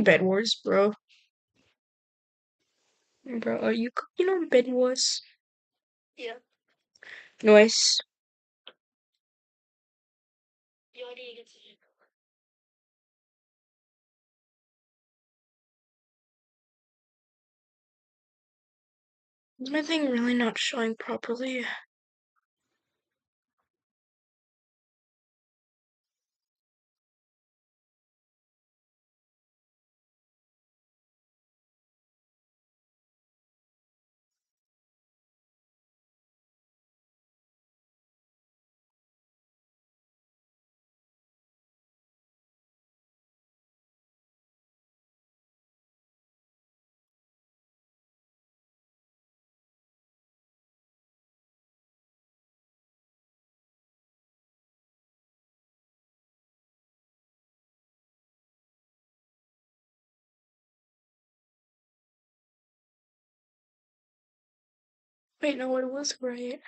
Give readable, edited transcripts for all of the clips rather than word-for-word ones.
on Bed Wars, bro? Bro, are you cooking on Bed Wars? Yeah. Nice. You already get to eat. Is my thing really not showing properly? Wait, no, it was right.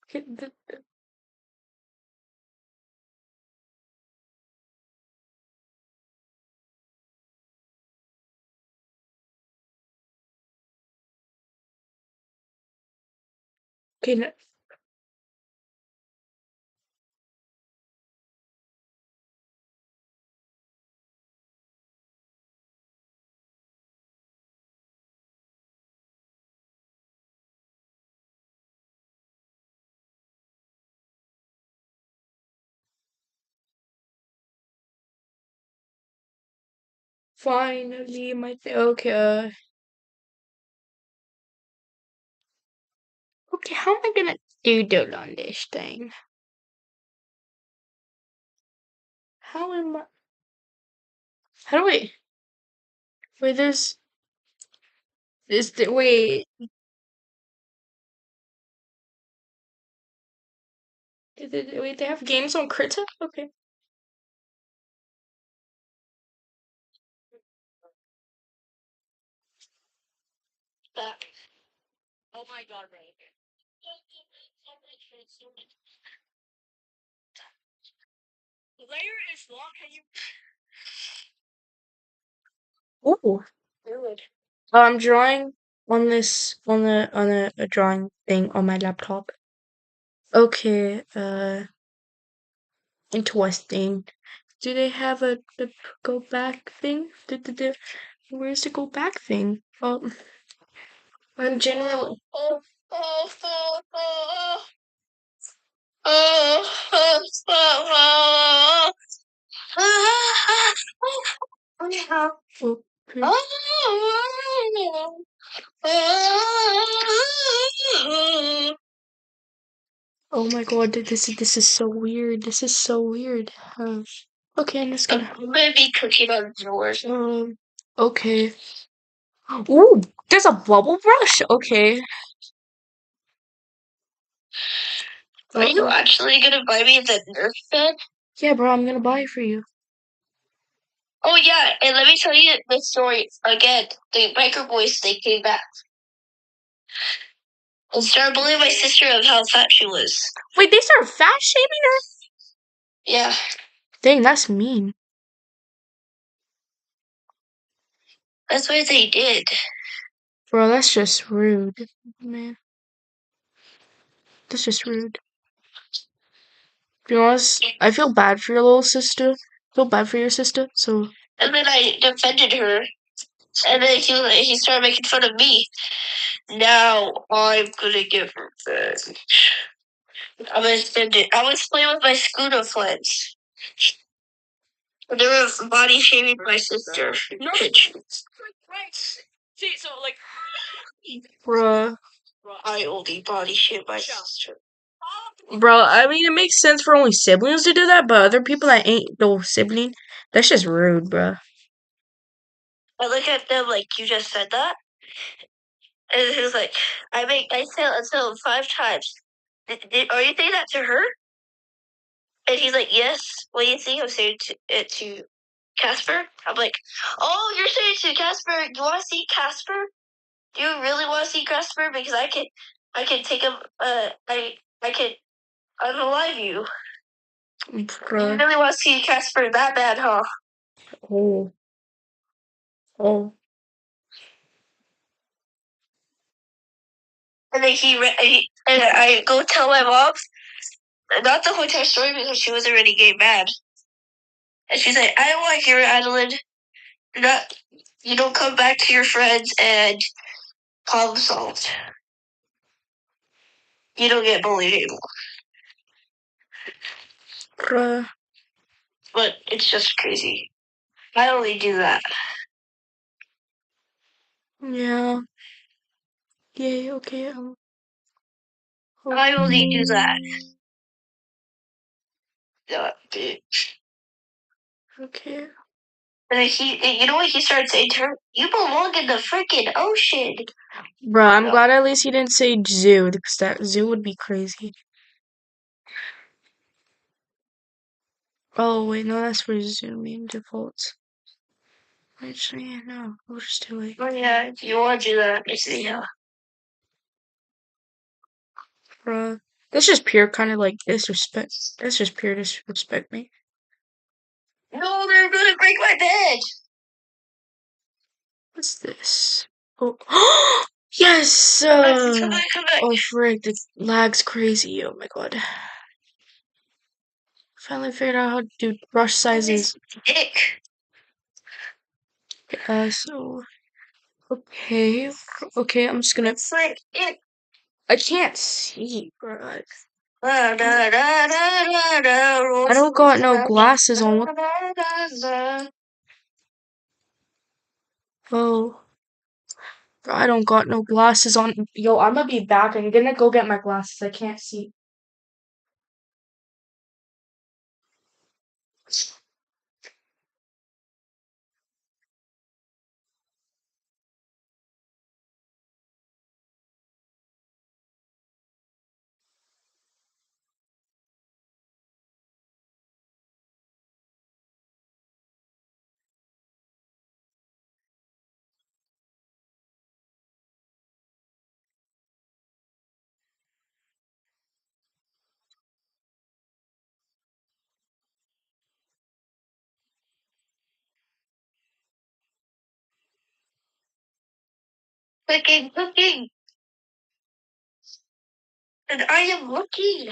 Okay, okay, no. Finally, my thing. Okay, okay, how am I gonna doodle on this thing? How am I? How do I? Wait, wait, wait, they have games on KRITAAA? Okay. Back. Oh my god, right. The layer is long. Can you Ooh. do it? I'm drawing on this on a drawing thing on my laptop. Okay, interesting. Do they have a go back thing? Where's the go back thing? I'm generally. Okay. Oh my god, this is so weird. This is so weird. Okay, I'm just gonna. I'm gonna be cooking on drawers. Okay. Ooh, there's a bubble brush. Okay. Are you actually gonna buy me the Nerf gun? Yeah, bro, I'm gonna buy it for you. Oh yeah, and let me tell you the story again. The biker boys, they came back and started bullying my sister of how fat she was. Wait, they started fat shaming her? Yeah. Dang, that's mean. That's what they did. Bro, that's just rude. Man, that's just rude. To be honest, I feel bad for your little sister. I feel bad for your sister, so. And then I defended her. And then he started making fun of me. Now I'm gonna give revenge. I'm gonna spend it. I was playing with my scooter friends. They were body shaming my sister. No. See, so like, bruh. I only body shame my sister. Bro, I mean, it makes sense for only siblings to do that, but other people that ain't no sibling, that's just rude, bro. I look at them like, you just said that? And he was like, I said until 5 times. Are you saying that to her? And he's like, yes. What do you think? I'm saying it to Casper. I'm like, oh, you're saying it to Casper. You want to see Casper? Do you really want to see Casper? Because I can take him. I can unalive you. You really want to see Casper that bad, huh? Oh. Oh. And then and I go tell my mom, not the whole entire story because she was already getting mad. And she's like, I don't want to hear it, Adeline. You don't come back to your friends and problem solved. You don't get bullied anymore. Bruh. But it's just crazy. I only do that. Yeah. Yay, okay. I only do that. Yeah, bitch. Okay. And then you know what he started saying to her? You belong in the freaking ocean. Bruh, I'm glad at least he didn't say zoo, because that zoo would be crazy. Oh, wait, no, that's for zooming defaults. Actually, no, we'll just do it. Oh, yeah, if you want to do that, yeah. Bruh. That's just pure kind of like disrespect. That's just pure disrespect me. No, they're gonna break my bed. What's this? Oh, yes! Come back. Oh, frick, the lag's crazy. Oh my god. Finally figured out how to do brush sizes. Dick. So, okay. Okay, I'm just gonna. It's like it. I can't see, bro. I I don't got no glasses on. What? Oh. Bro, I don't got no glasses on. Yo, I'm gonna be back. I'm gonna go get my glasses. I can't see. Cooking. And I am looking.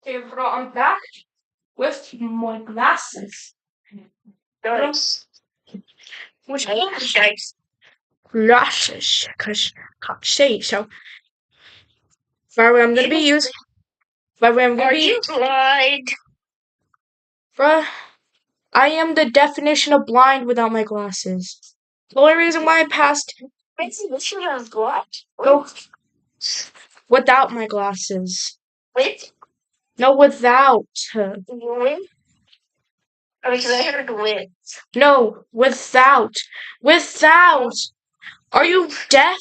Okay, bro, I'm back with my glasses. Nice. Which Nice. glasses? Cause can't see. So, by the way, I'm gonna be using. By the way, I'm gonna Are be. you blind? Bruh, I am the definition of blind without my glasses. The only reason why I passed. Definition of what? Go without my glasses. With? No, without. With? Oh, because I heard with. No, without. Without. Are you deaf?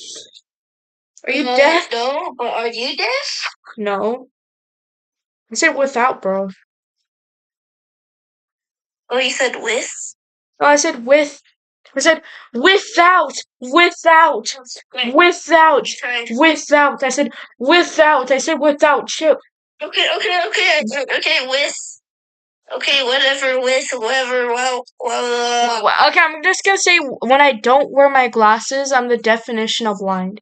Are you deaf? No, but are you deaf? No. I said without, bro. Oh, you said with? No, I said with. I said without. Without. Without. Without. I said without. I said without. Chill. Okay, with. Okay, whatever, with, whatever, Okay, I'm just gonna say when I don't wear my glasses, I'm the definition of blind.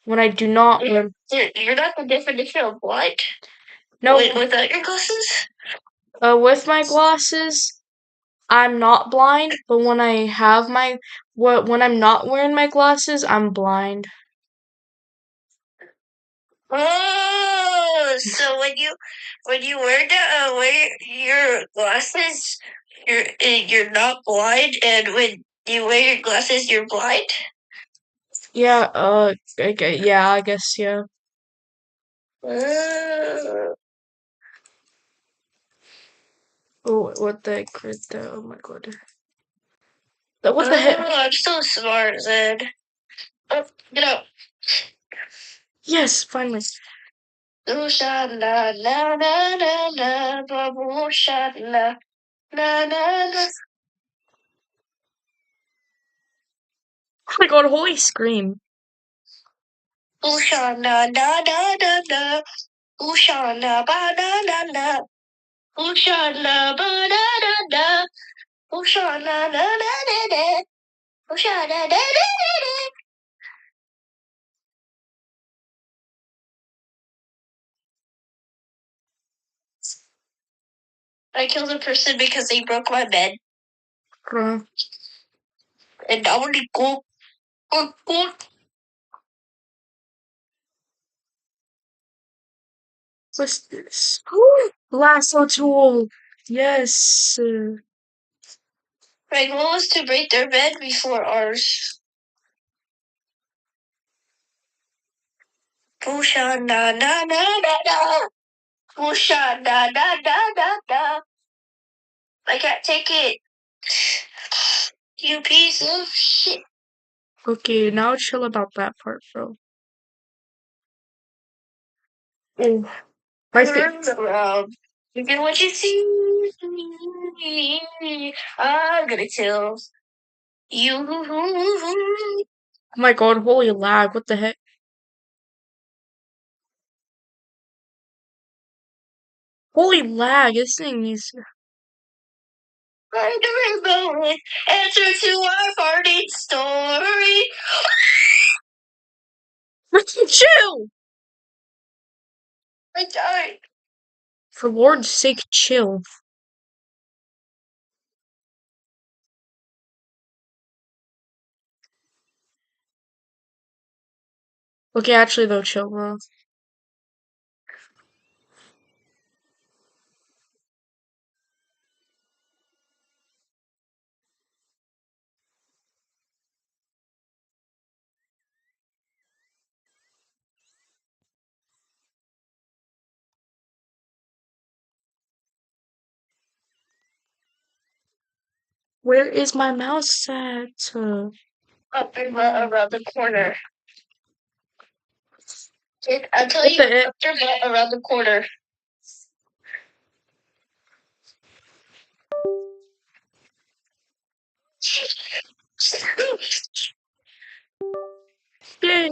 When I do not wear. You're not the definition of blind? No. Without your glasses? With my glasses, I'm not blind, but when I have when I'm not wearing my glasses, I'm blind. Oh, so when you wear your glasses, you're not blind, and when you wear your glasses, you're blind. Yeah, okay, yeah, I guess, yeah. Oh, what the KRITAAA, oh my god. What the heck? I'm so smart, Zed. Oh, get out. Yes, finally. Oh, sha la la la la la, bubble sha la la la la. god, holy scream. Oosha na na na na na. Oosha na ba na na na. Oosha na ba na na na. Oosha na na na na na. Oosha na na na na na. I killed a person because they broke my bed. Bruh. And I want to go. What's this? Lasso tool. Yes. My goal was to break their bed before ours. Oosha na na na na na. Oosha na na na na na. I can't take it. You piece of shit. Okay, now chill about that part, bro. Oh, my Turns around. You get what you see. I'm gonna kill you. Oh my god, holy lag, what the heck? Holy lag, this thing is... I'm the answer to our farting story. Chill! I died. For Lord's sake, chill. Okay, actually though, chill, bro. Where is my mouse at? Up and around the corner. I'll tell What you the heck? after around the corner. Yay.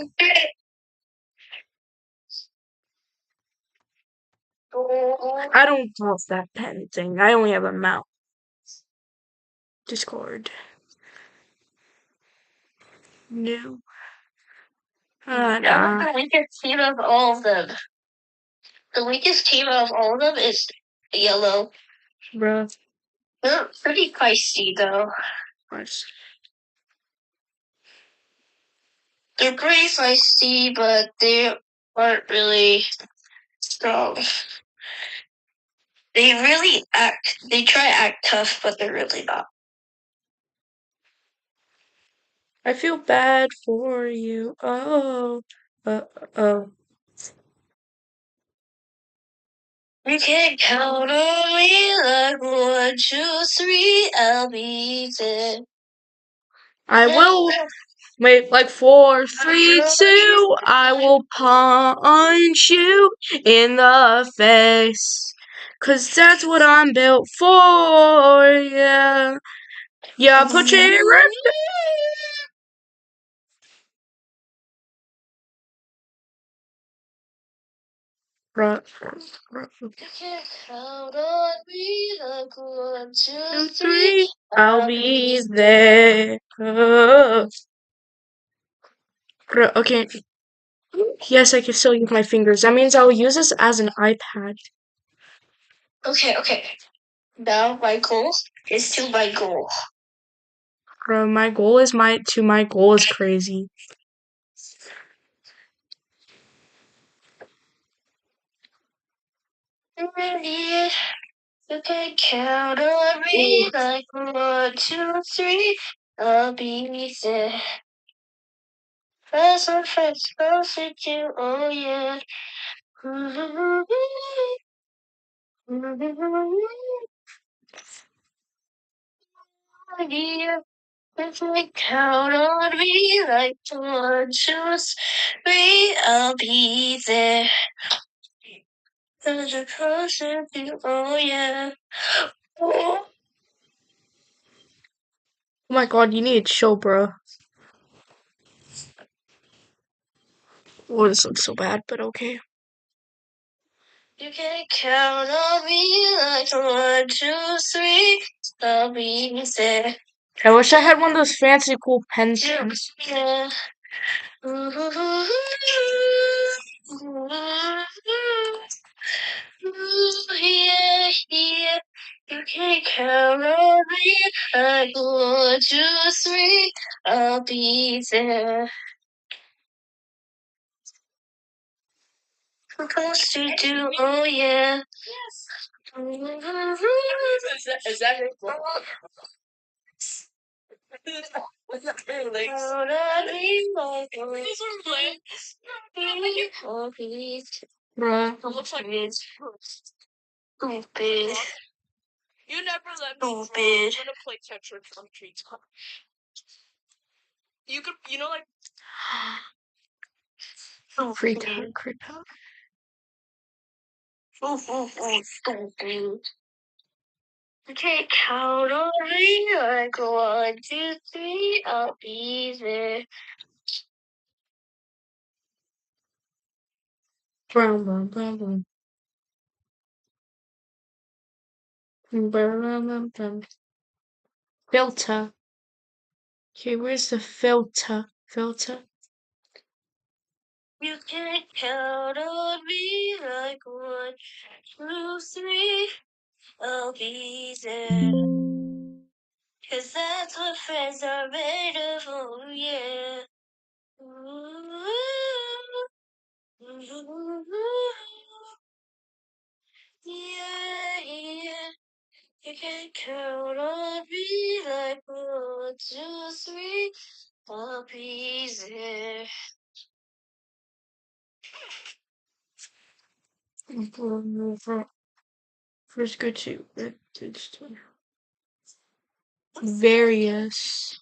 I don't want that pen thing. I only have a mouse. Discord. No. Nah. The weakest team of all of them. The weakest team of all of them is yellow. Bruh. They're pretty feisty though. Nice. They're pretty feisty, but they aren't really strong. They try to act tough, but they're really not. I feel bad for you. Oh. Oh. You can count on me like 1, 2, 3, I'll be there. I will. Wait, like 4, 3, 2. I will punch you in the face. 'Cause that's what I'm built for, yeah. Yeah, put your right. Bruh. You can count on me like 1, 2, 2, 3, 3. I'll be there. Bruh, okay. Yes, I can still use my fingers. That means I'll use this as an iPad. Okay. Now my goal is to my goal. Bro, my goal is my goal is crazy. You can count on me like 1, 2, 3, I'll be there. As my friends close to you, oh yeah. If you count on me like 1, 2, 3, I'll be there. As I close to you, oh yeah. Oh. Oh my god, you need to chill, bro. Oh, this looks so bad, but okay. You can count on me like 1, 2, 3. I'll be there. I wish I had one of those fancy, cool pens. Yeah. Yeah, yeah. You can count on me like 1, 2, 3. I'll be there. Supposed to do, oh yeah. Is that it? Count on me like 1, 2, 3. I'll be Bruh. there. Stupid. You never let me Stupid. I'm gonna play Tetris from treetop. You could, you know, like Stupid. KRITAAA. Stupid. You can't count on me like 1, 2, 3. I'll be there. Brum, brum, brum, brum. Brum, brum, brum. Filter. Okay, where's the filter? Filter. You can count on me like 1, 2, 3. I'll be there. 'Cause that's what friends are made of, oh yeah. Yeah, yeah. You can count on me like 1, 2, 3. I'll be there. First go to various.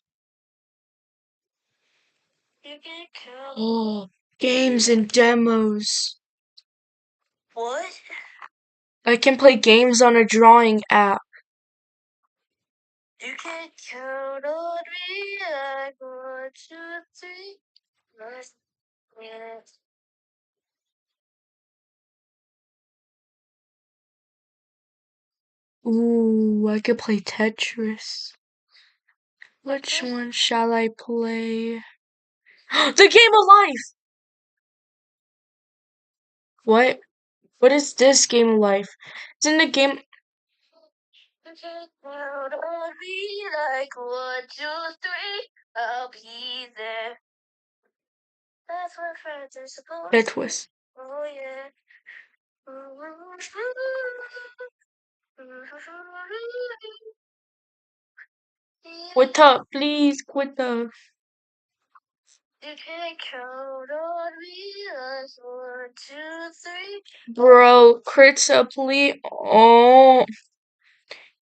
You can count. Oh, games and demos. What? I can play games on a drawing app. You can count on me like 1, 2, 3. Yeah. Ooh, I could play Tetris. Which one shall I play? The Game of Life! What? What is this Game of Life? It's in the game. You can count on me like 1, 2, 3. I'll be there. That's what friends are supposed to. Tetris. Oh yeah. Quit up, please, quit up. You can count on me like 1, 2, 3. Bro, KRITAAA, please. Oh,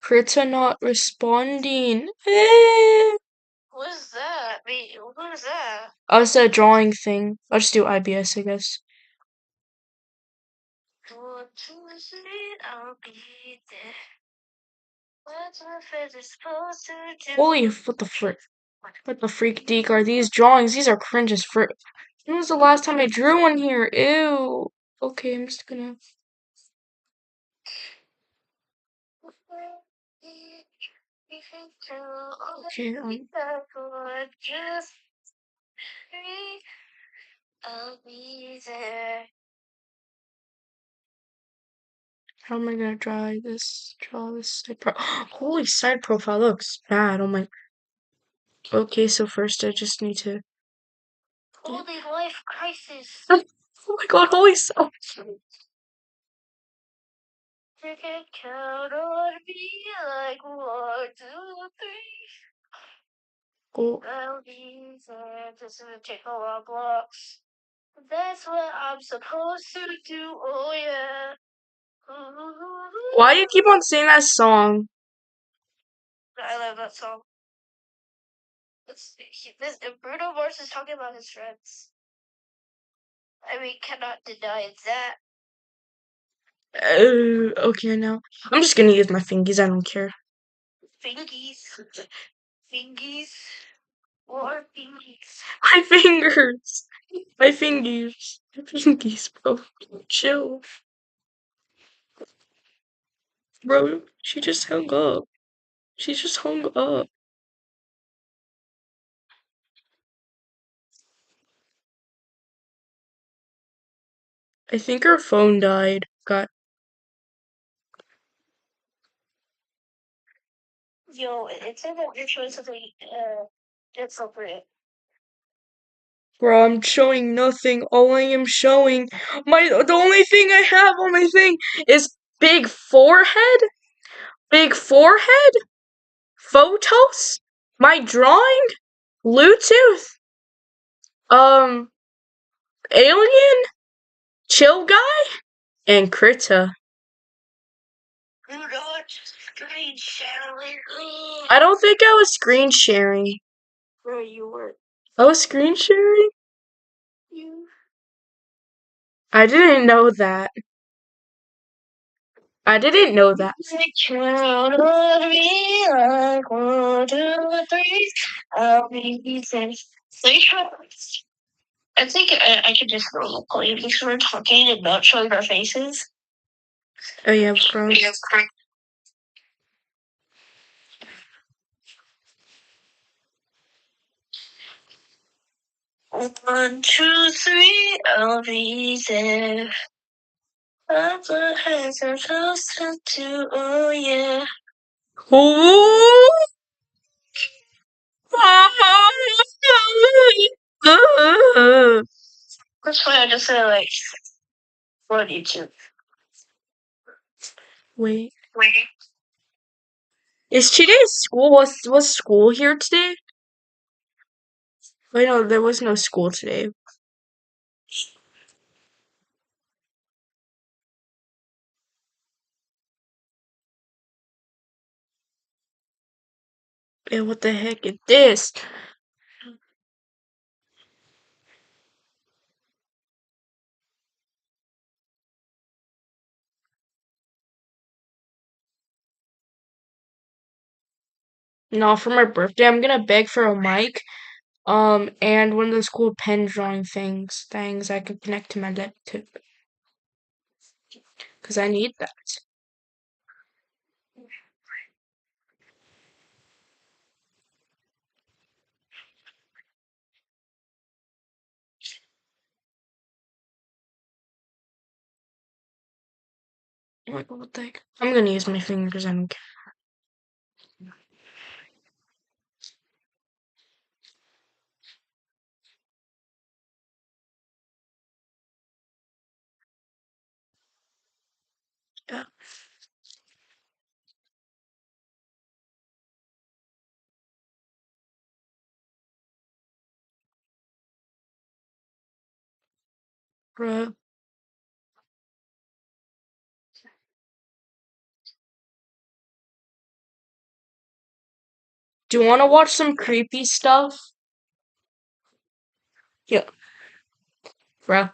KRITAAA not responding. What's that? Wait, what is that? Oh, it's a drawing thing. I'll just do IBS, I guess. 1, 2, 3, I'll be there. That's what friends are supposed to do. Holy, what the frick? What the freak deek are these drawings? These are cringe as frick. When was the last time I drew one here? Ew. Okay, I'm just gonna. Okay, I'll be there. how am I gonna draw this? Draw this side pro. Holy, side profile looks bad. Oh my. Okay, so first I just need to. Holy life crisis. Oh my god, holy so. You can count on me like 1, 2, 3. Oh. I'll be there. This is gonna take a lot of blocks. That's what I'm supposed to do. Oh yeah. Why do you keep on saying that song? I love that song. Bruno Mars is talking about his friends. I mean, cannot deny that. Okay, now. I'm just gonna use my fingies, I don't care. Fingies. Fingies. Or My fingers. My fingies. My fingies, bro. Chill. Bro, she just hung up. She just hung up. I think her phone died. Got Yo, it said that you're showing something inappropriate. Bro, I'm showing nothing. All I am showing the only thing I have on my thing is big forehead, photos, my drawing, Bluetooth, um, alien, chill guy, and KRITAAA. You not screen sharing. I don't think I was screen sharing. Bro, you were. I was screen sharing? You. I didn't know that. I didn't know that. Count on me like 1, 2, 3. I'll be safe. I think I could just role play because we're talking and not showing our faces. Oh yeah, bro. Yes, correct. 1, 2, 3, I'll be there. Up ahead, so close to, oh yeah. Ooh. That's why I just said like on YouTube. Wait. Wait. Is today school? Was school here today? Wait, no, there was no school today. Yeah, what the heck is this? No, for my birthday, I'm gonna beg for a mic, and one of those cool pen drawing things I can connect to my laptop, cause I need that. Like, what the heck? I'm gonna use my fingers. I don't care. Yeah. Bruh. Do you want to watch some creepy stuff? Yeah, bruh.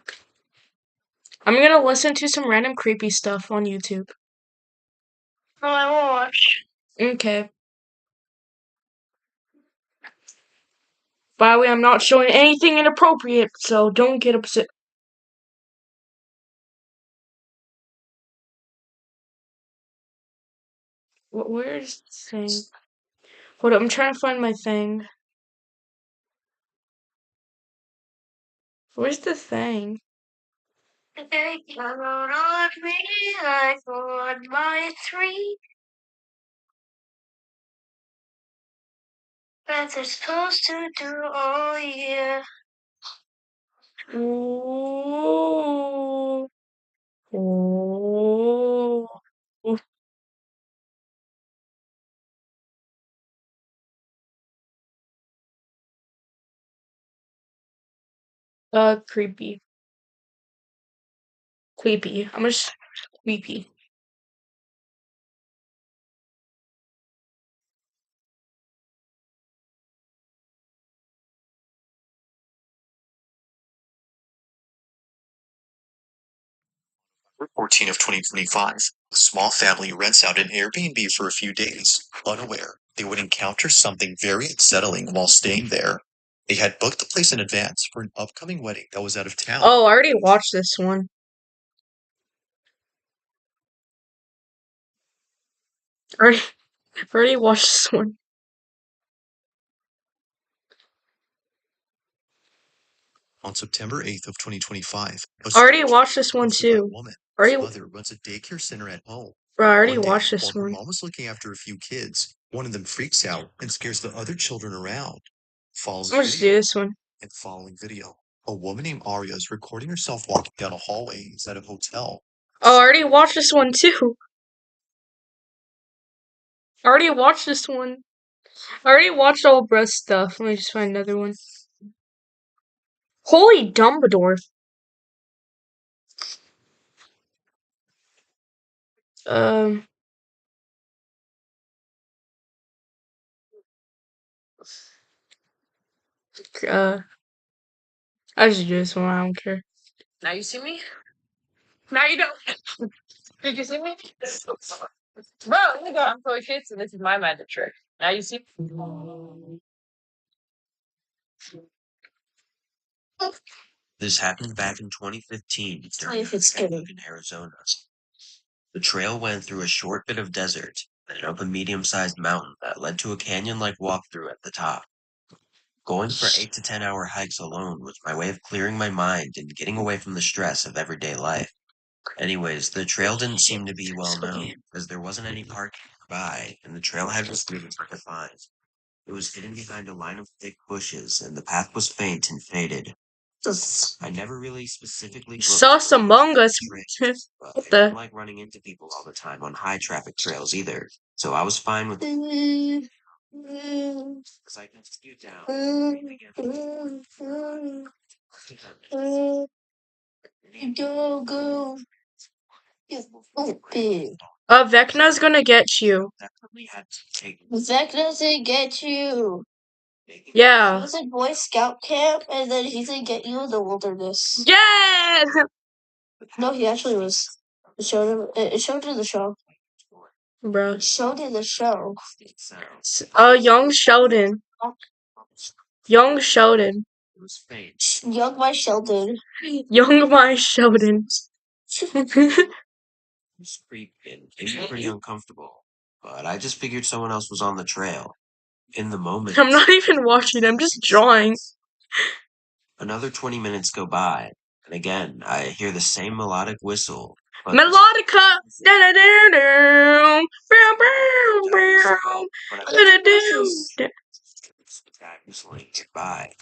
I'm gonna listen to some random creepy stuff on YouTube. No, I won't watch. Okay. By the way, I'm not showing anything inappropriate, so don't get upset. Where's the thing? Hold up, I'm trying to find my thing. Where's the thing? They count on me like 1 by 3. That they're supposed to do, oh yeah. Ooh. Ooh. Creepy. Creepy. I'm just creepy. November 14 of 2025, a small family rents out an Airbnb for a few days, unaware they would encounter something very unsettling while staying there. They had booked the place in advance for an upcoming wedding that was out of town. Oh, I already watched this one. Already watched this one. On September 8th of 2025, a Already watched this one posted by a too. woman Already, whose mother runs a daycare center at home. bro, I already One day, watched this while her one. mom was looking after a few kids, one of them freaks out and scares the other children around. Follows I'm gonna just do video this one. and following video. A woman named Aria is recording herself walking down a hallway inside a hotel. Oh, I already watched this one too. I already watched this one. I already watched all breast stuff. Let me just find another one. Holy Dumbledore. Um. I just do this one. I don't care. Now you see me? Now you don't. Did you see me? Bro, let me go. I'm Chloe Kids, and this is my magic trick. Now you see. This happened back in 2015 during in Arizona. The trail went through a short bit of desert and up a medium-sized mountain that led to a canyon-like walkthrough at the top. Going for 8 to 10 hour hikes alone was my way of clearing my mind and getting away from the stress of everyday life. Anyways, the trail didn't seem to be well known, as there wasn't any parking nearby, and the trailhead was really defined. It was hidden behind a line of thick bushes, and the path was faint and faded. I never really specifically Sus Among Us. but What I the? didn't like running into people all the time on high traffic trails either, so I was fine with as I continued down. Go. Vecna's gonna get you. Definitely had to take Zach doesn't get you. He Yeah. was in Boy Scout camp, and then he's gonna get you in the wilderness. Yeah. No, he actually was. It showed him. It showed in the show. Bro. It showed in the show. Young Sheldon. Young Sheldon. Young by Sheldon. Young my Sheldon. It was pretty uncomfortable, but I just figured someone else was on the trail. In the moment, I'm not even watching. I'm just drawing. Another 20 minutes go by, and again, I hear the same melodic whistle. But Melodica. whistling nearby.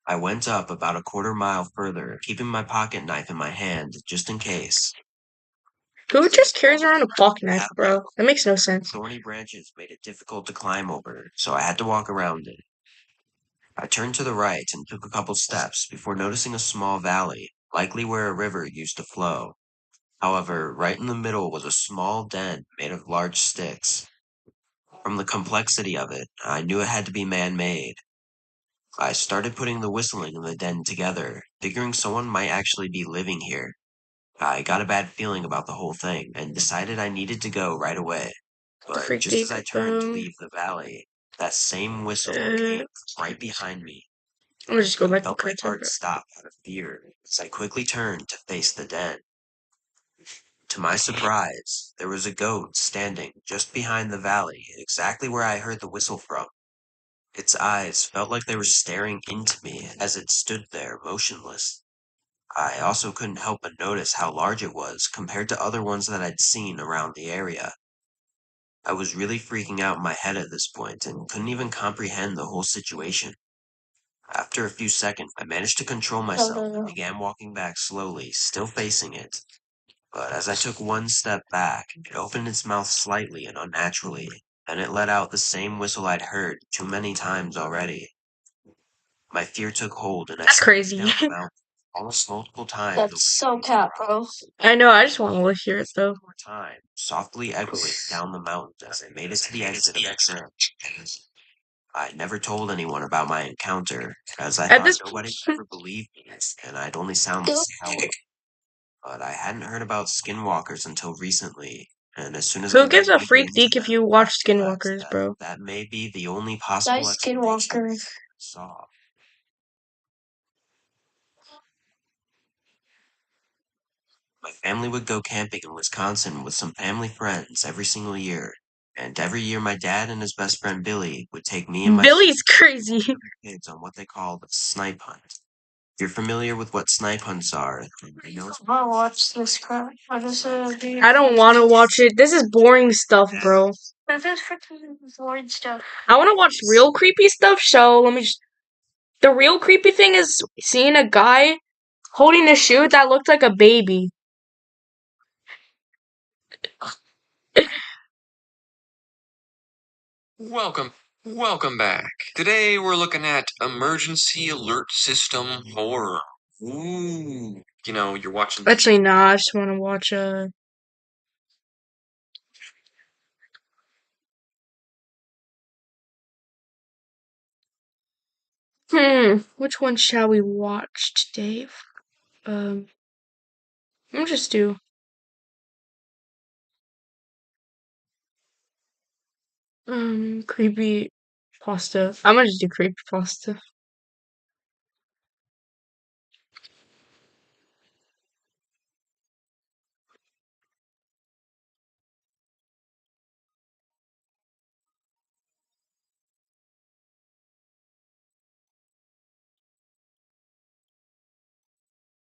I went up about a quarter mile further, keeping my pocket knife in my hand just in case. Who just carries around a pocket knife, bro? That makes no sense. Thorny branches made it difficult to climb over, so I had to walk around it. I turned to the right and took a couple steps before noticing a small valley, likely where a river used to flow. However, right in the middle was a small den made of large sticks. From the complexity of it, I knew it had to be man-made. I started putting the whistling and the den together, figuring someone might actually be living here. I got a bad feeling about the whole thing and decided I needed to go right away. But just as I turned to leave the valley, that same whistle came right behind me. I'm gonna just go back to Felt my KRITAAA. heart stop out of fear as I quickly turned to face the den. To my surprise, there was a goat standing just behind the valley, exactly where I heard the whistle from. Its eyes felt like they were staring into me as it stood there motionless. I also couldn't help but notice how large it was compared to other ones that I'd seen around the area. I was really freaking out in my head at this point and couldn't even comprehend the whole situation. After a few seconds, I managed to control myself and began walking back slowly, still facing it. But as I took one step back, it opened its mouth slightly and unnaturally, and it let out the same whistle I'd heard too many times already. My fear took hold, and I That's started crazy. down the mountain almost multiple times. That's so cat, bro. I know. I just want to hear it though. More time, softly echoing down the mountain as I made it to the exit of the trail. I never told anyone about my encounter, as I At thought this nobody would ever believe me, and I'd only sound like a coward. But I hadn't heard about skinwalkers until recently, and as soon as I Who gives a read freak into deek if them, you watch I realized Skinwalkers, that bro? that may be the only possible Nice explanation Skinwalker. I saw. My family would go camping in Wisconsin with some family friends every single year. And every year, my dad and his best friend Billy would take me and my Billy's crazy. kids on what they called a snipe hunt. If you're familiar with what snipe hunts are, you know it's I'll watch this crap. I just I don't want to watch it. This is boring stuff, bro. That is freaking boring stuff. I want to watch real creepy stuff, so let me just. The real creepy thing is seeing a guy holding a shoe that looked like a baby. Welcome back. Today we're looking at emergency alert system horror. Ooh, you're watching. Actually, nah, I just want to watch which one shall we watch today? We'll just do. Creepy pasta. I'm gonna just do creepy pasta.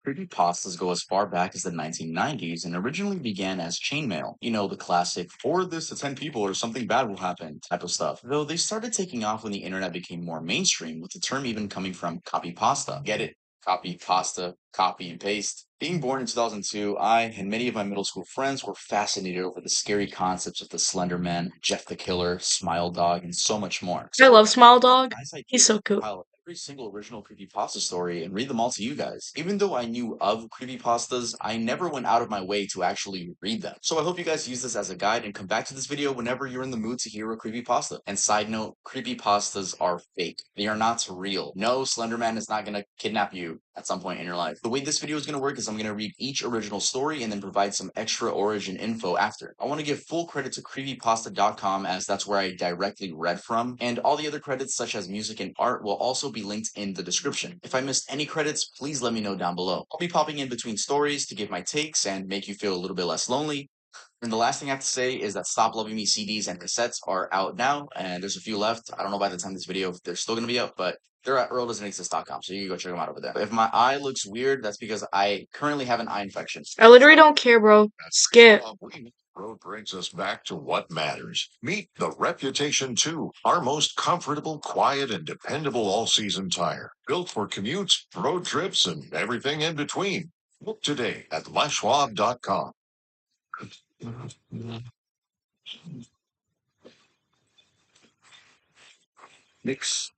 Creepypastas go as far back as the 1990s and originally began as chainmail. You know, the classic, forward this to 10 people or something bad will happen type of stuff. Though they started taking off when the internet became more mainstream, with the term even coming from copy pasta. Get it? Copy pasta, copy and paste. Being born in 2002, I and many of my middle school friends were fascinated over the scary concepts of the Slender Man, Jeff the Killer, Smile Dog, and so much more. I love Smile Dog. Nice idea He's so to cool. compile every single original creepypasta story and read them all to you guys. Even though I knew of creepypastas, I never went out of my way to actually read them. So I hope you guys use this as a guide and come back to this video whenever you're in the mood to hear a creepypasta. And side note, creepypastas are fake. They are not real. No, Slenderman is not gonna kidnap you at some point in your life. The way this video is gonna work is I'm gonna read each original story and then provide some extra origin info after. I want to give full credit to creepypasta.com as that's where I directly read from, and all the other credits such as music and art will also be linked in the description. If I missed any credits, please let me know down below. I'll be popping in between stories to give my takes and make you feel a little bit less lonely. And the last thing I have to say is that Stop Loving Me CDs and cassettes are out now, and there's a few left. I don't know by the time this video if they're still going to be out, but they're at earldoesn'texist.com, so you can go check them out over there. But if my eye looks weird, that's because I currently have an eye infection. I literally don't care, bro. Skip. Road brings us back to what matters. Meet the Reputation 2, our most comfortable, quiet, and dependable all-season tire. Built for commutes, road trips, and everything in between. Book today at leschwab.com. Mix.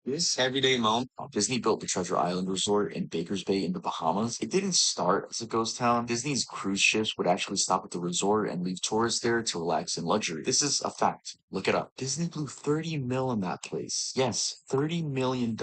This everyday moment, Disney built the Treasure Island Resort in Baker's Bay in the Bahamas. It didn't start as a ghost town. Disney's cruise ships would actually stop at the resort and leave tourists there to relax in luxury. This is a fact. Look it up. Disney blew 30 mil on that place. Yes, $30 million.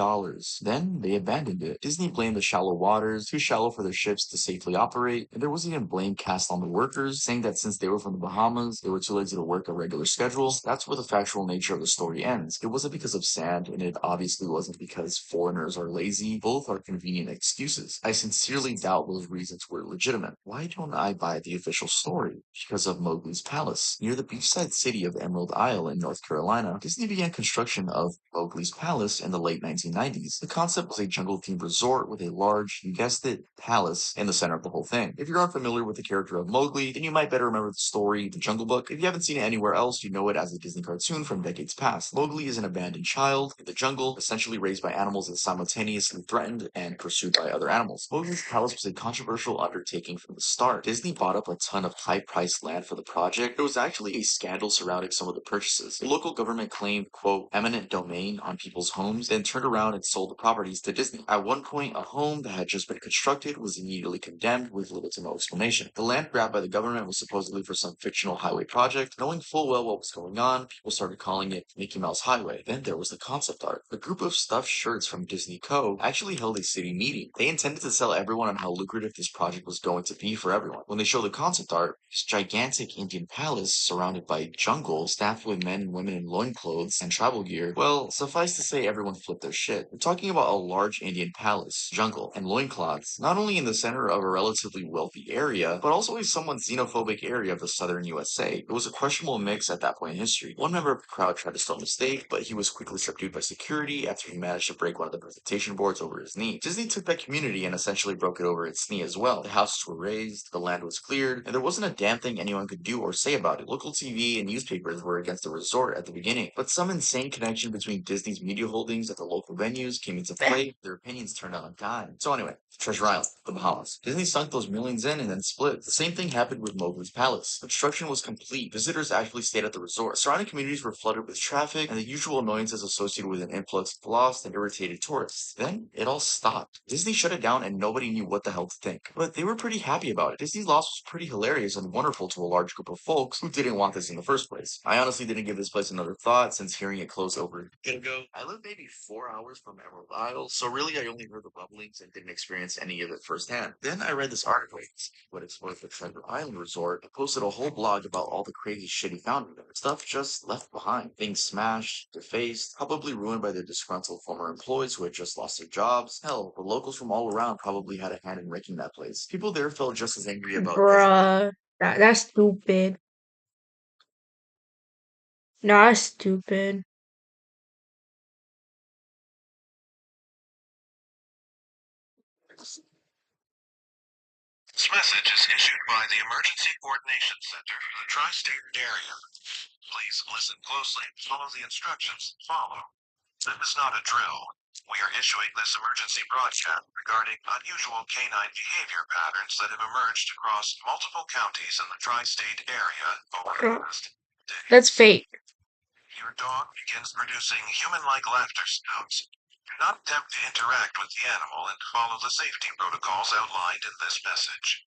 Then they abandoned it. Disney blamed the shallow waters, too shallow for their ships to safely operate, and there was even blame cast on the workers, saying that since they were from the Bahamas, they were too lazy to work a regular schedule. That's where the factual nature of the story ends. It wasn't because of sand, and it obviously wasn't because foreigners are lazy. Both are convenient excuses. I sincerely doubt those reasons were legitimate. Why don't I buy the official story? Because of Mowgli's Palace. Near the beachside city of Emerald Isle in North Carolina, Disney began construction of Mowgli's Palace in the late 1990s. The concept was a jungle-themed resort with a large, you guessed it, palace in the center of the whole thing. If you're unfamiliar with the character of Mowgli, then you might better remember the story, The Jungle Book. If you haven't seen it anywhere else, you know it as a Disney cartoon from decades past. Mowgli is an abandoned child in the jungle, essentially raised by animals and simultaneously threatened and pursued by other animals. Mowgli's Palace was a controversial undertaking from the start. Disney bought up a ton of high-priced land for the project. There was actually a scandal surrounding some of the purchases. The local government claimed, quote, eminent domain on people's homes, then turned around and sold the properties to Disney. At one point, a home that had just been constructed was immediately condemned with little to no explanation. The land grabbed by the government was supposedly for some fictional highway project. Knowing full well what was going on, people started calling it Mickey Mouse Highway. Then there was the concept art. A group group of stuffed shirts from Disney Co. actually held a city meeting. They intended to tell everyone on how lucrative this project was going to be for everyone. When they showed the concept art, this gigantic Indian palace surrounded by jungle, staffed with men and women in loincloths and travel gear, well, suffice to say everyone flipped their shit. We're talking about a large Indian palace, jungle, and loincloths, not only in the center of a relatively wealthy area, but also a somewhat xenophobic area of the southern USA. It was a questionable mix at that point in history. One member of the crowd tried to start a mistake, but he was quickly subdued by security after he managed to break one of the presentation boards over his knee. Disney took that community and essentially broke it over its knee as well. The houses were razed, the land was cleared, and there wasn't a damn thing anyone could do or say about it. Local TV and newspapers were against the resort at the beginning, but some insane connection between Disney's media holdings at the local venues came into play. Their opinions turned on a dime. So anyway, Treasure Island, the Bahamas. Disney sunk those millions in and then split. The same thing happened with Mowgli's Palace. Construction was complete. Visitors actually stayed at the resort. Surrounding communities were flooded with traffic and the usual annoyances associated with an influx of lost and irritated tourists. Then it all stopped. Disney shut it down and nobody knew what the hell to think. But they were pretty happy about it. Disney's loss was pretty hilarious and wonderful to a large group of folks who didn't want this in the first place. I honestly didn't give this place another thought since hearing it close over a year ago. I live maybe 4 hours from Emerald Isle, so really I only heard the rumblings and didn't experience any of it firsthand. Then I read this article what explores the Treasure Island Resort and posted a whole blog about all the crazy shit he found in there. Stuff just left behind. Things smashed, defaced, probably ruined by their disgruntled former employees who had just lost their jobs. Hell, the locals from all around probably had a hand in wrecking that place. People there felt just as angry about Bruh. That's stupid. Nah, that's stupid. This message is issued by the Emergency Coordination Center for the Tri-State Area. Please listen closely and follow the instructions. This is not a drill. We are issuing this emergency broadcast regarding unusual canine behavior patterns that have emerged across multiple counties in the tri-state area over the past decade. That's fake. Your dog begins producing human-like laughter sounds. Do not attempt to interact with the animal and follow the safety protocols outlined in this message.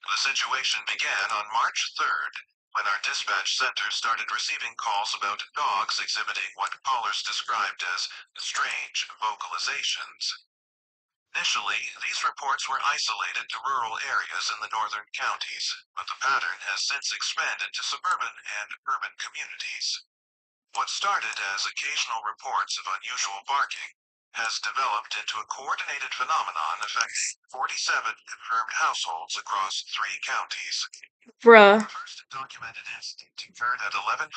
The situation began on March 3rd, when our dispatch center started receiving calls about dogs exhibiting what callers described as strange vocalizations. Initially, these reports were isolated to rural areas in the northern counties, but the pattern has since expanded to suburban and urban communities. What started as occasional reports of unusual barking has developed into a coordinated phenomenon affecting 47 confirmed households across 3 counties. Bruh. The first documented incident occurred at 11:47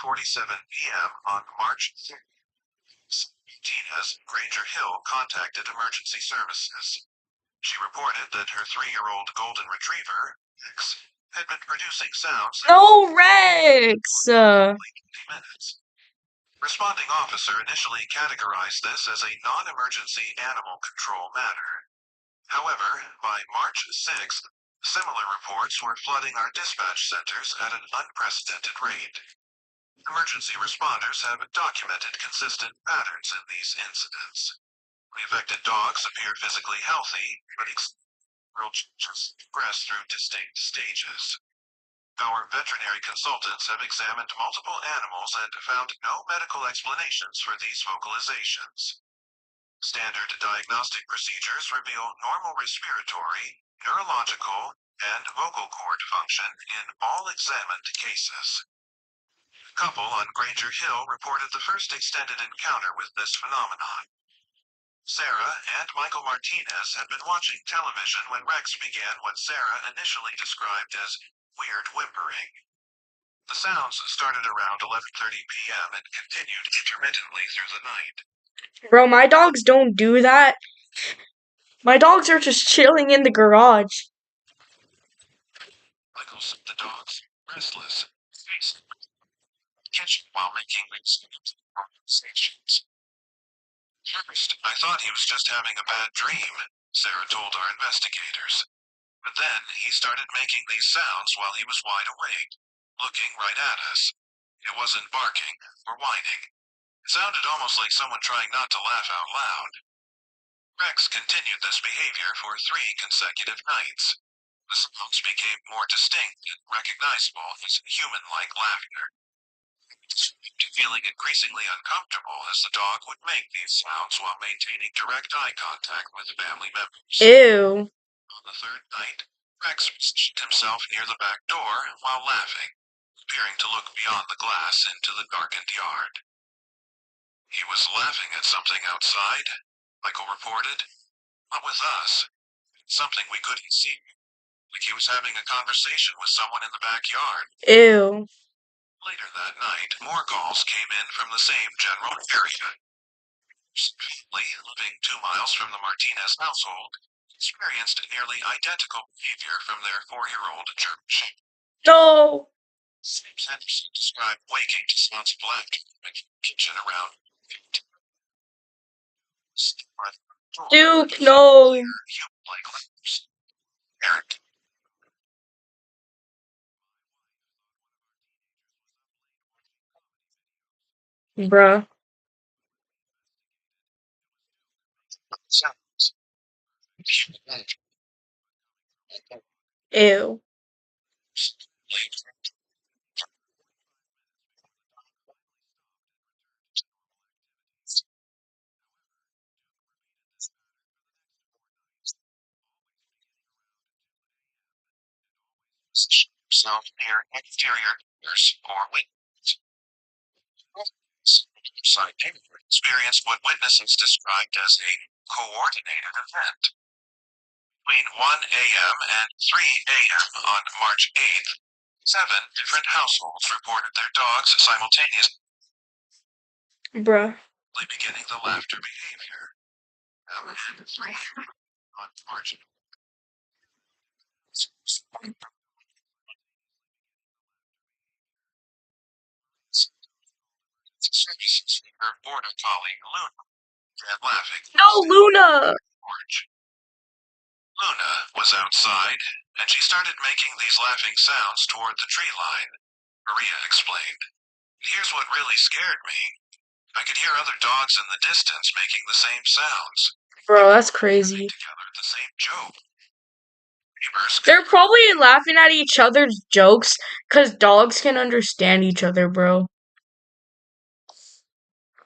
p.m. on March 3rd. Martinez, Granger Hill contacted emergency services. She reported that her 3-year-old golden retriever, X, had been producing sounds that No, Rex! 20 minutes. Responding officer initially categorized this as a non-emergency animal control matter. However, by March 6th, similar reports were flooding our dispatch centers at an unprecedented rate. Emergency responders have documented consistent patterns in these incidents. The affected dogs appear physically healthy, but changes progress through distinct stages. Our veterinary consultants have examined multiple animals and found no medical explanations for these vocalizations. Standard diagnostic procedures reveal normal respiratory, neurological, and vocal cord function in all examined cases. A couple on Granger Hill reported the first extended encounter with this phenomenon. Sarah and Michael Martinez had been watching television when Rex began what Sarah initially described as weird whimpering. The sounds started around 11:30 p.m. and continued intermittently through the night. Bro, my dogs don't do that. My dogs are just chilling in the garage. Michael said the dogs restless, faced the kitchen while making these conversations. First, I thought he was just having a bad dream, Sarah told our investigators. But then he started making these sounds while he was wide awake, looking right at us. It wasn't barking or whining. It sounded almost like someone trying not to laugh out loud. Rex continued this behavior for 3 consecutive nights. The sounds became more distinct and recognizable as human-like laughter. Feeling increasingly uncomfortable as the dog would make these sounds while maintaining direct eye contact with family members. Ew. On the third night, Rex positioned himself near the back door while laughing, appearing to look beyond the glass into the darkened yard. He was laughing at something outside, Michael reported. Not with us. Something we couldn't see. Like he was having a conversation with someone in the backyard. Ew. Later that night, more calls came in from the same general area. Family living 2 miles from the Martinez household experienced nearly identical behavior from their 4-year-old Church. No. James Henderson described waking to sounds of laughter from the kitchen around. Duke, no. Eric. Bruh. Ew. Himself near exterior doors or windows. Side neighborhood experienced what witnesses described as a coordinated event. Between 1 a.m. and 3 a.m. on March 8th, 7 different households reported their dogs simultaneously Bruh. beginning the laughter behavior. On March services from her border collie Luna began laughing. No, Luna. March. Luna was outside, and she started making these laughing sounds toward the tree line. Maria explained. Here's what really scared me. I could hear other dogs in the distance making the same sounds. Bro, that's crazy. Together the same joke. Neighbors They're probably laughing at each other's jokes because dogs can understand each other, bro.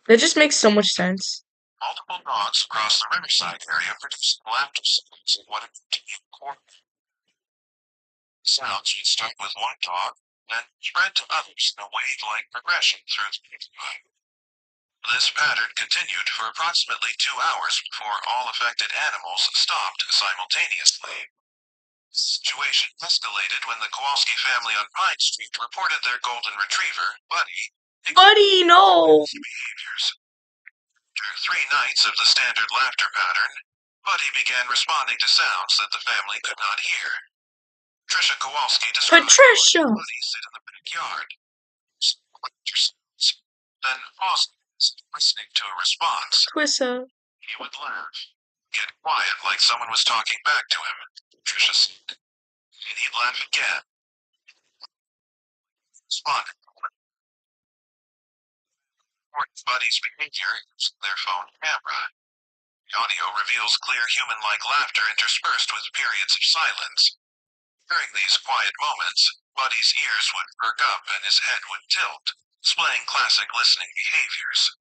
That just makes so much sense. multiple dogs across the riverside area produced laughter sounds in what appeared to be a corner. Sounds would start with one dog, then spread to others in a wave-like progression through the neighborhood. This pattern continued for approximately 2 hours before all affected animals stopped simultaneously. The situation escalated when the Kowalski family on Pine Street reported their golden retriever, Buddy, Buddy, no. behaviors. After 3 nights of the standard laughter pattern, Buddy began responding to sounds that the family could not hear. Patricia Kowalski described Patricia. Buddy sit in the backyard, then paused, listening to a response. Twissa. He would laugh, get quiet like someone was talking back to him. Patricia said, and he'd laugh again. Responded. Buddy's behavior using their phone camera. The audio reveals clear human-like laughter interspersed with periods of silence. During these quiet moments, Buddy's ears would perk up and his head would tilt, displaying classic listening behaviors.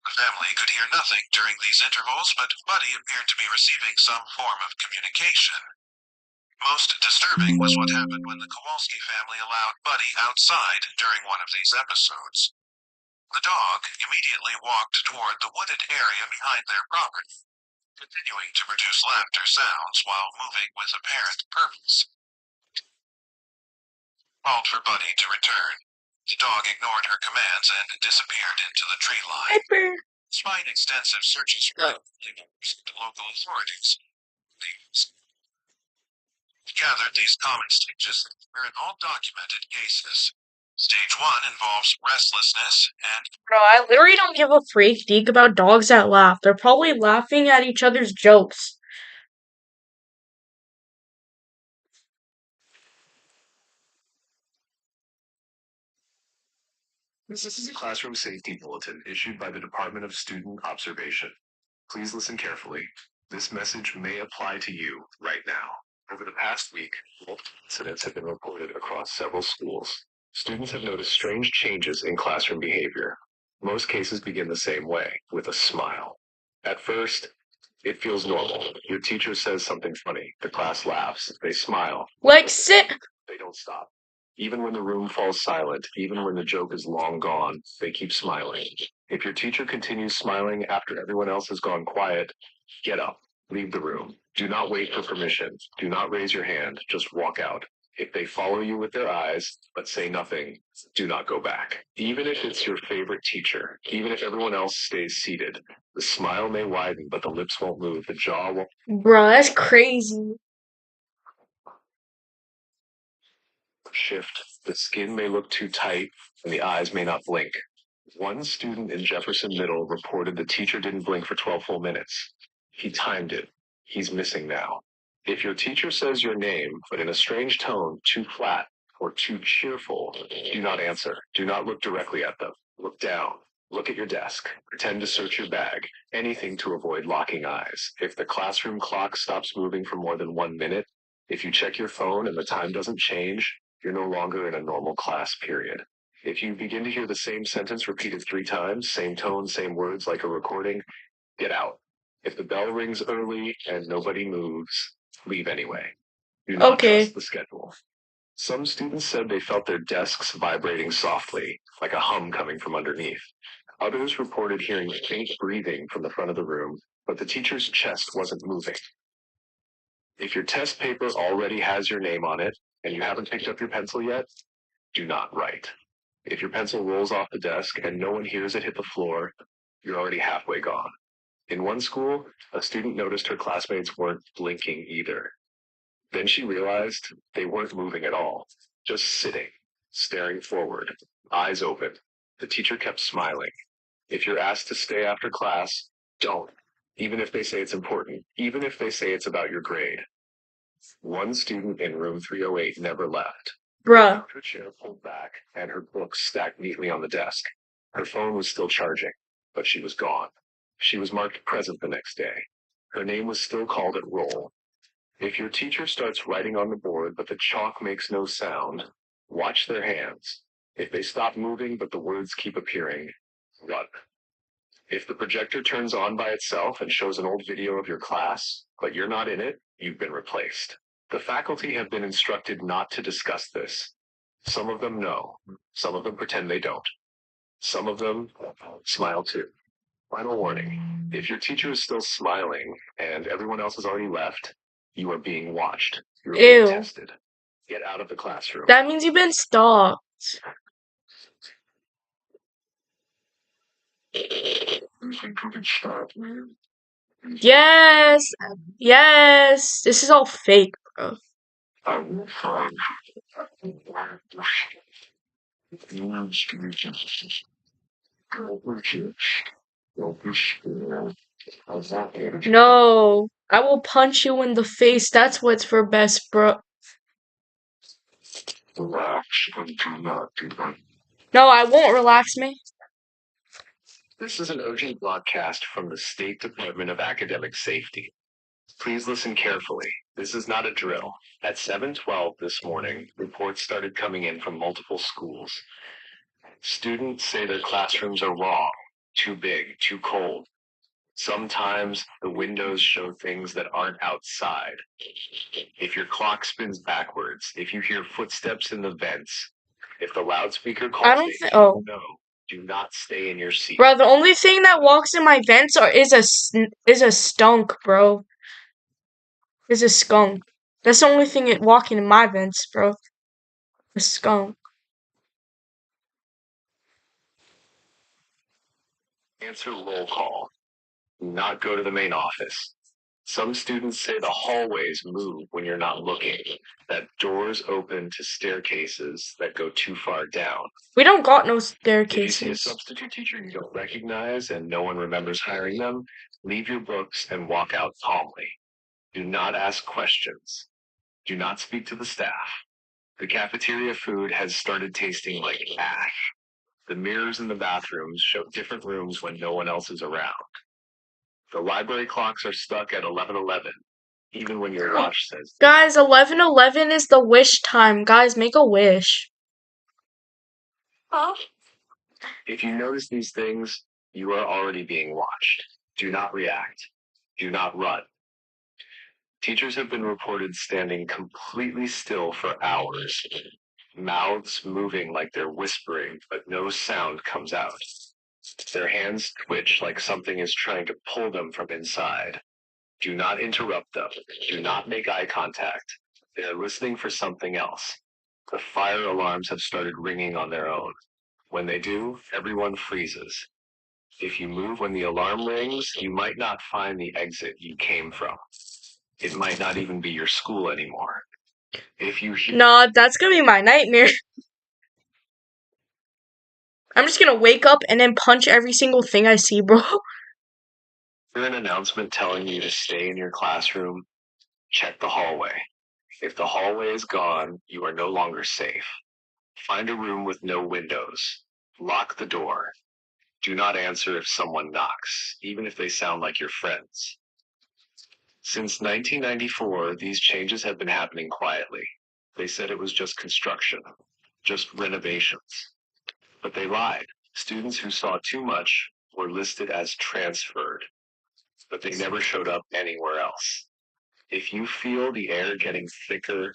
The family could hear nothing during these intervals, but Buddy appeared to be receiving some form of communication. Most disturbing was what happened when the Kowalski family allowed Buddy outside during one of these episodes. The dog immediately walked toward the wooded area behind their property, continuing to produce laughter sounds while moving with apparent purpose. Called for Buddy to return. The dog ignored her commands and disappeared into the tree line. Pepper. Despite extensive searches from local authorities, gathered these common stages that appear in all documented cases. Stage 1 involves restlessness and Bro, I literally don't give a freak deek about dogs that laugh. They're probably laughing at each other's jokes. This is a classroom safety bulletin issued by the Department of Student Observation. Please listen carefully. This message may apply to you right now. Over the past week, multiple incidents have been reported across several schools. Students have noticed strange changes in classroom behavior. Most cases begin the same way, with a smile. At first, it feels normal. Your teacher says something funny. The class laughs. They smile. Like, sit. They don't stop. Even when the room falls silent, even when the joke is long gone, they keep smiling. If your teacher continues smiling after everyone else has gone quiet, get up. Leave the room. Do not wait for permission. Do not raise your hand. Just walk out. If they follow you with their eyes, but say nothing, do not go back. Even if it's your favorite teacher, even if everyone else stays seated, the smile may widen, but the lips won't move. The jaw won't Bro, that's crazy. shift. The skin may look too tight, and the eyes may not blink. One student in Jefferson Middle reported the teacher didn't blink for 12 full minutes. He timed it. He's missing now. If your teacher says your name, but in a strange tone, too flat or too cheerful, do not answer. Do not look directly at them. Look down. Look at your desk. Pretend to search your bag. Anything to avoid locking eyes. If the classroom clock stops moving for more than 1 minute, if you check your phone and the time doesn't change, you're no longer in a normal class period. If you begin to hear the same sentence repeated 3 times, same tone, same words like a recording, get out. If the bell rings early and nobody moves, leave anyway. Do not trust the schedule. Some students said they felt their desks vibrating softly, like a hum coming from underneath. Others reported hearing faint breathing from the front of the room, but the teacher's chest wasn't moving. If your test paper already has your name on it and you haven't picked up your pencil yet, do not write. If your pencil rolls off the desk and no one hears it hit the floor, you're already halfway gone. In one school, a student noticed her classmates weren't blinking either. Then she realized they weren't moving at all, just sitting, staring forward, eyes open. The teacher kept smiling. If you're asked to stay after class, don't, even if they say it's important, even if they say it's about your grade. One student in room 308 never left. Bruh. Her chair pulled back and her books stacked neatly on the desk. Her phone was still charging, but she was gone. She was marked present the next day. Her name was still called at roll. If your teacher starts writing on the board but the chalk makes no sound, watch their hands. If they stop moving but the words keep appearing, run. If the projector turns on by itself and shows an old video of your class, but you're not in it, you've been replaced. The faculty have been instructed not to discuss this. Some of them know. Some of them pretend they don't. Some of them smile too. Final warning. If your teacher is still smiling and everyone else has already left, you are being watched. You're being tested. Get out of the classroom. That means you've been stalked. Yes. Yes. This is all fake, bro. No. I will punch you in the face. That's what's for best, bro. No, I won't relax me. This is an OG broadcast from the State Department of Academic Safety. Please listen carefully. This is not a drill. At 7:12 this morning, reports started coming in from multiple schools. Students say their classrooms are wrong, too big, too cold. Sometimes the windows show things that aren't outside. If your clock spins backwards, if you hear footsteps in the vents, if the loudspeaker calls no, do not stay in your seat. Bro, the only thing that walks in my vents is a skunk, bro. Is a skunk. That's the only thing walking in my vents, bro. A skunk. Answer roll call. Do not go to the main office. Some students say the hallways move when you're not looking, that doors open to staircases that go too far down. We don't got no If you see a staircases. substitute teacher you don't recognize and no one remembers hiring them, leave your books and walk out calmly. Do not ask questions. Do not speak to the staff. The cafeteria food has started tasting like ash. The mirrors in the bathrooms show different rooms when no one else is around. The library clocks are stuck at 11:11, even when your watch says. Guys, 11:11 is the wish time. Guys, make a wish. Huh? If you notice these things, you are already being watched. Do not react. Do not run. Teachers have been reported standing completely still for hours, mouths moving like they're whispering, but no sound comes out. Their hands twitch like something is trying to pull them from inside. Do not interrupt them. Do not make eye contact. They are listening for something else. The fire alarms have started ringing on their own. When they do, everyone freezes. If you move when the alarm rings, you might not find the exit you came from. It might not even be your school anymore. If you hear Nah, that's gonna be my nightmare. I'm just gonna wake up and then punch every single thing I see, bro. an announcement telling you to stay in your classroom, check the hallway. If the hallway is gone, you are no longer safe. Find a room with no windows. Lock the door. Do not answer if someone knocks, even if they sound like your friends. Since 1994, these changes have been happening quietly. They said it was just construction, just renovations. But they lied. Students who saw too much were listed as transferred, but they never showed up anywhere else. If you feel the air getting thicker,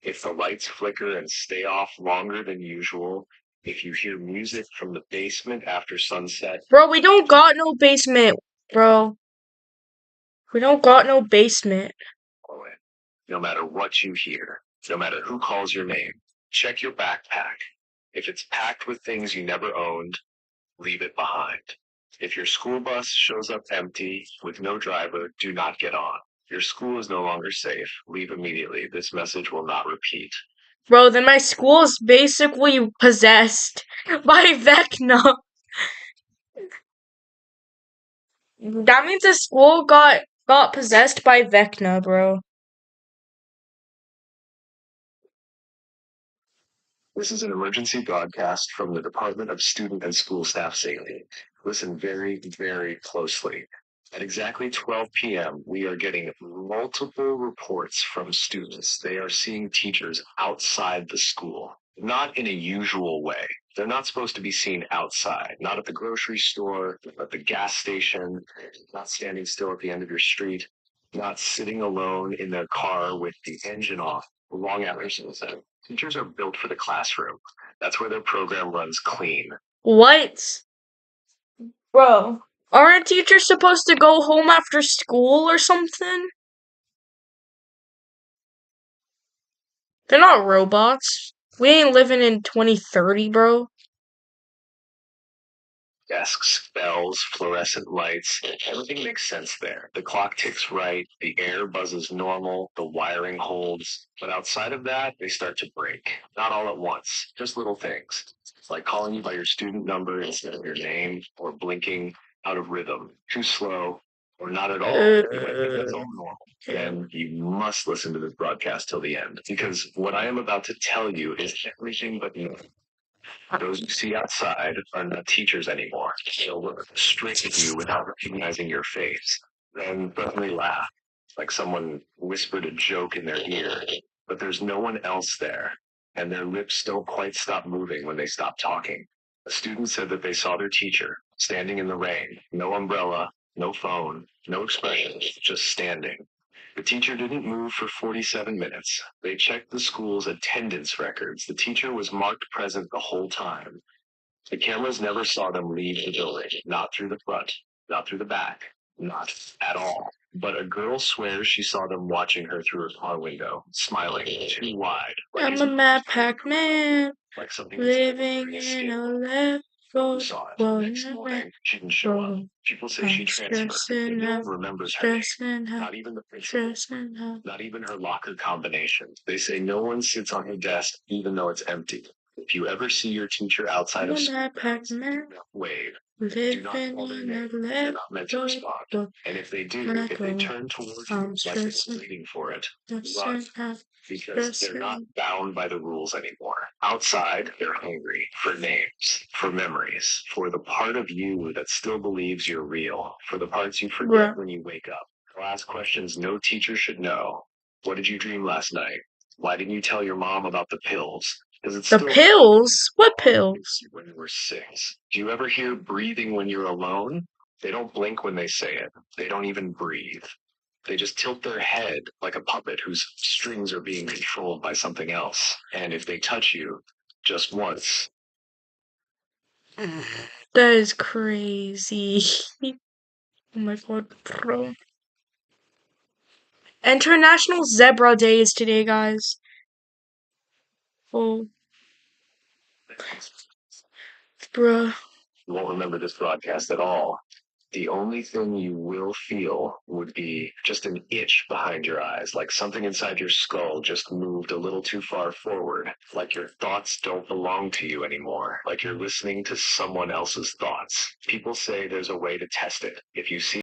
if the lights flicker and stay off longer than usual, if you hear music from the basement after sunset, Bro, we don't got no basement, bro. We don't got no basement. no matter what you hear, no matter who calls your name, check your backpack. If it's packed with things you never owned, leave it behind. If your school bus shows up empty with no driver, do not get on. Your school is no longer safe. Leave immediately. This message will not repeat. Bro, then my school is basically possessed by Vecna. That means the school got possessed by Vecna, bro. This is an emergency broadcast from the Department of Student and School Staff Safety. Listen very, very closely. At exactly 12 p.m., we are getting multiple reports from students. They are seeing teachers outside the school, not in a usual way. They're not supposed to be seen outside, not at the grocery store, at the gas station, not standing still at the end of your street, not sitting alone in their car with the engine off long after sunset. Teachers are built for the classroom. That's where their program runs clean. What? Bro, aren't teachers supposed to go home after school or something? They're not robots. We ain't living in 2030, bro. Desks, bells, fluorescent lights, everything makes sense there. The clock ticks right, the air buzzes normal, the wiring holds. But outside of that, they start to break. Not all at once, just little things. It's like calling you by your student number instead of your name, or blinking out of rhythm, too slow, or not at all. You might think that's all normal. Then you must listen to this broadcast till the end, because what I am about to tell you is everything but normal. Those you see outside are not teachers anymore. They'll look straight at you without recognizing your face. Then suddenly laugh, like someone whispered a joke in their ear. But there's no one else there, and their lips don't quite stop moving when they stop talking. A student said that they saw their teacher standing in the rain, no umbrella, no phone, no expression, just standing. The teacher didn't move for 47 minutes. They checked the school's attendance records. The teacher was marked present the whole time. The cameras never saw them leave the building, not through the front, not through the back, not at all. But a girl swears she saw them watching her through her car window, smiling too wide. I'm a mad Pac-Man, like something living in a left who saw it. Next morning, she didn't show up. People say she transferred. No one remembers her name. Not even the principal. Not even her locker combination. They say no one sits on her desk even though it's empty. If you ever see your teacher outside of school, wave. Do not call their name. They're not meant to respond. And if they do, if they turn towards you like they're waiting for it, run. Because they're not bound by the rules anymore. Outside, they're hungry for names, for memories, for the part of you that still believes you're real, for the parts you forget when you wake up. They'll ask questions no teacher should know. What did you dream last night? Why didn't you tell your mom about the pills? Because it's The still pills? What pills? when you were 6. Do you ever hear breathing when you're alone? They don't blink when they say it. They don't even breathe. They just tilt their head like a puppet whose strings are being controlled by something else. And if they touch you just once, That is crazy. Oh my god, bro. International Zebra Day is today, guys. Oh, bruh. you won't remember this broadcast at all. The only thing you will feel would be just an itch behind your eyes, like something inside your skull just moved a little too far forward, like your thoughts don't belong to you anymore, like you're listening to someone else's thoughts. People say there's a way to test it. If you see